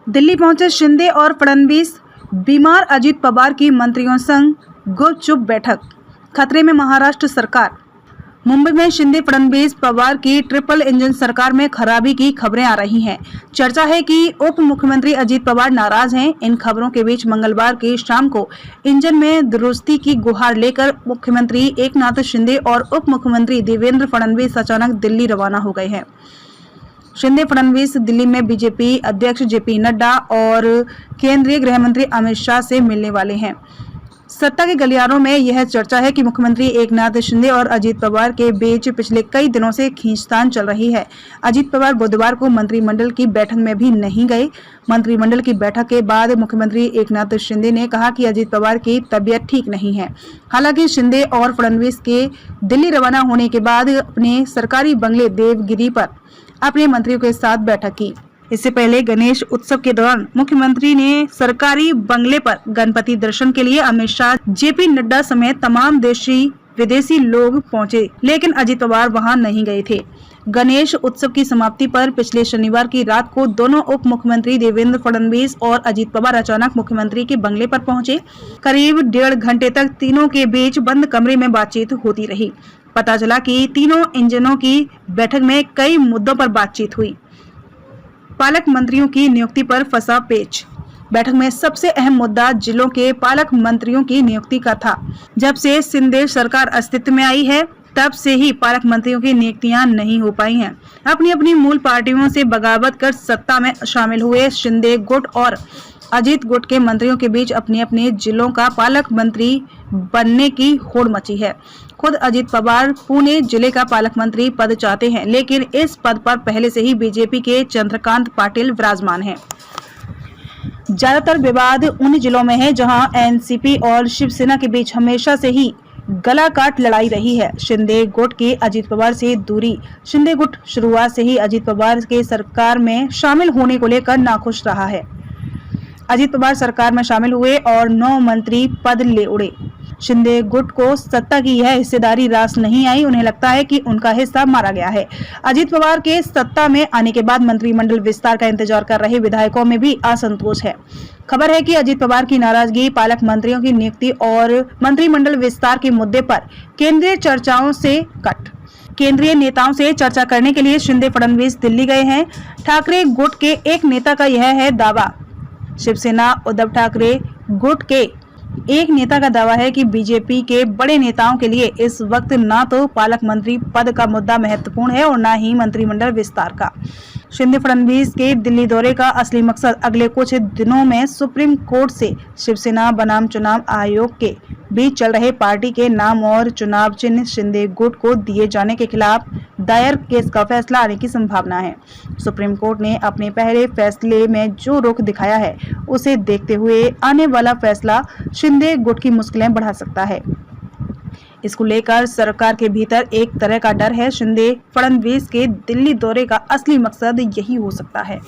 दिल्ली पहुंचे शिंदे और फडणवीस, बीमार अजित पवार की मंत्रियों संग गुपचुप बैठक, खतरे में महाराष्ट्र सरकार। मुंबई में शिंदे फडणवीस पवार की ट्रिपल इंजन सरकार में खराबी की खबरें आ रही हैं। चर्चा है कि उप मुख्यमंत्री अजित पवार नाराज हैं। इन खबरों के बीच मंगलवार की शाम को इंजन में दुरुस्ती की गुहार लेकर मुख्यमंत्री एकनाथ शिंदे और उप मुख्यमंत्री देवेंद्र फडणवीस अचानक दिल्ली रवाना हो गए हैं। शिंदे फडणवीस दिल्ली में बीजेपी अध्यक्ष जेपी नड्डा और केंद्रीय गृह मंत्री अमित शाह से मिलने वाले हैं। सत्ता के गलियारों में यह चर्चा है कि मुख्यमंत्री एकनाथ शिंदे और अजित पवार के बीच पिछले कई दिनों से खींचतान चल रही है। अजित पवार बुधवार को मंत्रिमंडल की बैठक में भी नहीं गए। मंत्रिमंडल की बैठक के बाद मुख्यमंत्री एकनाथ शिंदे ने कहा कि अजित पवार की तबीयत ठीक नहीं है। हालांकि शिंदे और फडणवीस के दिल्ली रवाना होने के बाद अपने सरकारी बंगले देवगिरी पर अपने मंत्रियों के साथ बैठक की। इससे पहले गणेश उत्सव के दौरान मुख्यमंत्री ने सरकारी बंगले पर गणपति दर्शन के लिए अमित शाह, जेपी नड्डा समेत तमाम देशी विदेशी लोग पहुंचे, लेकिन अजित पवार वहां नहीं गए थे। गणेश उत्सव की समाप्ति पर पिछले शनिवार की रात को दोनों उप मुख्यमंत्री देवेंद्र फडणवीस और अजित पवार अचानक मुख्यमंत्री के बंगले पर पहुंचे। करीब 1.5 घंटे तक तीनों के बीच बंद कमरे में बातचीत होती रही। पता चला कि तीनों इंजनों की बैठक में कई मुद्दों पर बातचीत हुई। पालक मंत्रियों की नियुक्ति पर फंसा पेच। बैठक में सबसे अहम मुद्दा जिलों के पालक मंत्रियों की नियुक्ति का था। जब से शिंदे सरकार अस्तित्व में आई है, तब से ही पालक मंत्रियों की नियुक्तियां नहीं हो पाई हैं। अपनी अपनी मूल पार्टियों से बगावत कर सत्ता में शामिल हुए शिंदे गुट और अजित गुट के मंत्रियों के बीच अपने अपने जिलों का पालक मंत्री बनने की होड़ मची है। खुद अजित पवार पुणे जिले का पालक मंत्री पद चाहते हैं, लेकिन इस पद पर पहले से ही बीजेपी के चंद्रकांत पाटिल विराजमान हैं। ज्यादातर विवाद उन जिलों में है जहां एनसीपी और शिवसेना के बीच हमेशा से ही गला काट लड़ाई रही है। शिंदे गुट की अजित पवार से दूरी। शिंदे गुट शुरुआत से ही अजित पवार के सरकार में शामिल होने को लेकर नाखुश रहा है। अजित पवार सरकार में शामिल हुए और 9 मंत्री पद ले उड़े। शिंदे गुट को सत्ता की यह हिस्सेदारी रास नहीं आई। उन्हें लगता है कि उनका हिस्सा मारा गया है। अजित पवार के सत्ता में आने के बाद मंत्रिमंडल विस्तार का इंतजार कर रहे विधायकों में भी असंतोष है। खबर है कि अजित पवार की नाराजगी पालक मंत्रियों की नियुक्ति और मंत्रिमंडल विस्तार के मुद्दे पर केंद्रीय नेताओं से चर्चा करने के लिए शिंदे फडणवीस दिल्ली गए हैं। ठाकरे गुट के एक नेता का यह है दावा। शिवसेना उद्धव ठाकरे गुट के एक नेता का दावा है कि बीजेपी के बड़े नेताओं के लिए इस वक्त ना तो पालक मंत्री पद का मुद्दा महत्वपूर्ण है और ना ही मंत्रिमंडल विस्तार का। शिंदे फडणवीस के दिल्ली दौरे का असली मकसद अगले कुछ दिनों में सुप्रीम कोर्ट से शिवसेना बनाम चुनाव आयोग के बीच चल रहे पार्टी के नाम और चुनाव चिन्ह शिंदे गुट को दिए जाने के खिलाफ दायर केस का फैसला आने की संभावना है। सुप्रीम कोर्ट ने अपने पहले फैसले में जो रुख दिखाया है, उसे देखते हुए आने वाला फैसला शिंदे गुट की मुश्किलें बढ़ा सकता है। इसको लेकर सरकार के भीतर एक तरह का डर है। शिंदे फडणवीस के दिल्ली दौरे का असली मकसद यही हो सकता है।